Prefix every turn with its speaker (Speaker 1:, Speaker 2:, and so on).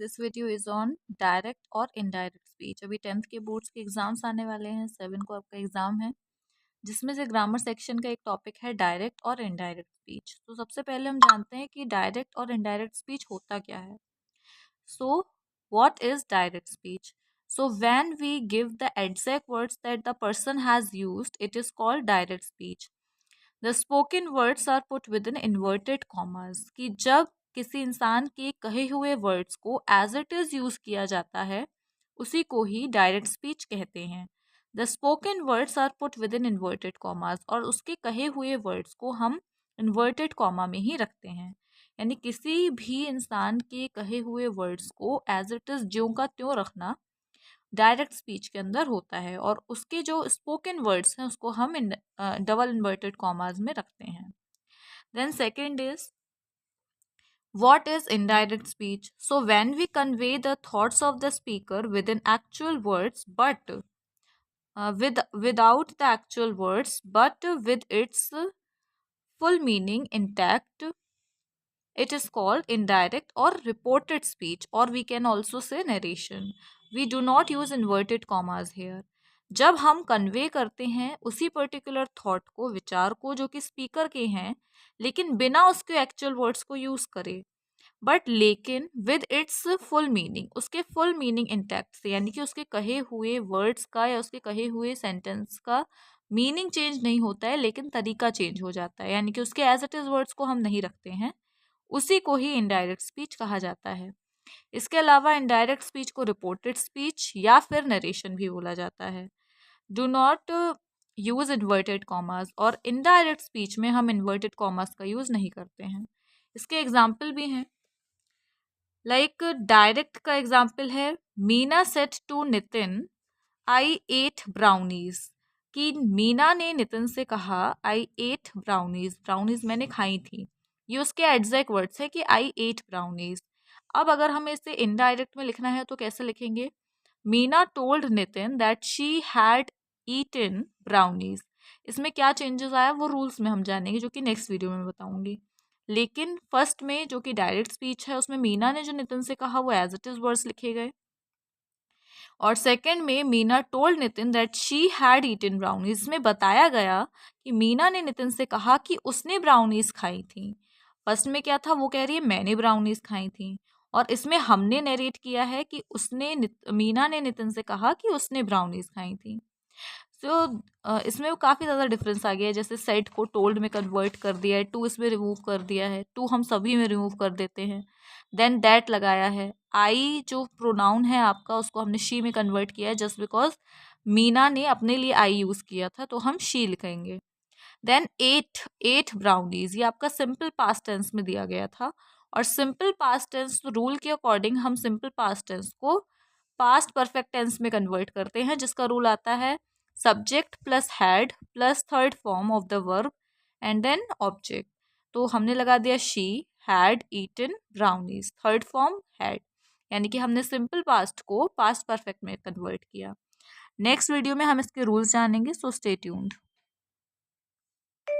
Speaker 1: This video is on direct और indirect speech. अभी 10th के बोर्ड्स के एग्जाम्स आने वाले हैं, 7 को आपका एग्जाम है, जिसमें से ग्रामर सेक्शन का एक टॉपिक है डायरेक्ट और इनडायरेक्ट स्पीच। तो सबसे पहले हम जानते हैं कि डायरेक्ट और इनडायरेक्ट स्पीच होता क्या है। So what is direct speech? So when we give the exact words that the person has used, it is called direct speech. The spoken words are put within inverted commas. कि जब किसी इंसान के कहे हुए वर्ड्स को as it is use किया जाता है, उसी को ही डायरेक्ट स्पीच कहते हैं। The spoken words are put within inverted commas, और उसके कहे हुए वर्ड्स को हम इन्वर्टेड कॉमा में ही रखते हैं। यानी किसी भी इंसान के कहे हुए वर्ड्स को एज इट इज ज्यों का त्यों रखना डायरेक्ट स्पीच के अंदर होता है, और उसके जो स्पोकन वर्ड्स हैं उसको हम डबल इन्वर्टेड कॉमास में रखते हैं। Then second is what is indirect speech? So when we convey the thoughts of the speaker within actual words, but without the actual words, but with its full meaning intact, it is called indirect or reported speech, or we can also say narration. We do not use inverted commas here. जब हम convey करते हैं उसी particular thought को, विचार को, जो कि स्पीकर के हैं, लेकिन बिना उसके एक्चुअल वर्ड्स को यूज करे, बट लेकिन विद इट्स फुल मीनिंग, उसके फुल मीनिंग इंटैक्ट से, यानी कि उसके कहे हुए वर्ड्स का या उसके कहे हुए सेंटेंस का मीनिंग चेंज नहीं होता है, लेकिन तरीका चेंज हो जाता है, यानी कि उसके एज इट इज वर्ड्स को हम नहीं रखते हैं, उसी को ही इनडायरेक्ट स्पीच कहा जाता है। इसके अलावा इनडायरेक्ट स्पीच को रिपोर्टेड स्पीच या फिर नरेशन भी बोला जाता है। Do not use inverted commas, और इनडायरेक्ट स्पीच में हम इन्वर्टेड कॉमास का यूज नहीं करते हैं। इसके एग्जाम्पल भी हैं, लाइक डायरेक्ट का एग्जाम्पल है Meena said to Nitin I ate brownies, कि मीना ने नितिन से कहा आई एट ब्राउनीज, ब्राउनीज मैंने खाई थी। ये उसके एग्जैक्ट वर्ड्स है कि आई एट ब्राउनीज। अब अगर हमें इसे इनडायरेक्ट में लिखना है तो कैसे लिखेंगे? Meena told Nitin that she had eaten brownies. इसमें क्या चेंजेस आया वो रूल्स में हम जानेंगे, जो कि नेक्स्ट वीडियो में बताऊंगी। लेकिन फर्स्ट में जो कि डायरेक्ट स्पीच है, उसमें मीना ने जो नितिन से कहा वो एज इट इज वर्ड्स लिखे गए, और सेकंड में Meena told Nitin that she had eaten brownies में बताया गया कि मीना ने नितिन से कहा कि उसने ब्राउनीज खाई थी। फर्स्ट में क्या था, वो कह रही है मैंने ब्राउनीज खाई थी, और इसमें हमने नरेट किया है कि मीना ने नितिन से कहा कि उसने ब्राउनीज खाई थी। इसमें काफ़ी ज़्यादा डिफरेंस आ गया है। जैसे सेट को टोल्ड में कन्वर्ट कर दिया है, टू इसमें रिमूव कर दिया है, टू हम सभी में रिमूव कर देते हैं। देन दैट लगाया है, आई जो प्रोनाउन है आपका उसको हमने शी में कन्वर्ट किया है, जस्ट बिकॉज मीना ने अपने लिए आई यूज़ किया था तो हम शी लिखेंगे। देन एट ब्राउनीज, ये आपका सिंपल पास्ट टेंस में दिया गया था, और सिंपल पास्ट टेंस रूल के अकॉर्डिंग हम सिंपल पास्ट टेंस को पास्ट परफेक्ट टेंस में कन्वर्ट करते हैं, जिसका रूल आता है subject plus had plus third form of the verb and then object. तो हमने लगा दिया she had eaten brownies, third form had, यानी कि हमने सिंपल पास्ट को पास्ट परफेक्ट में कन्वर्ट किया। नेक्स्ट वीडियो में हम इसके रूल्स जानेंगे, सो स्टे ट्यून्ड।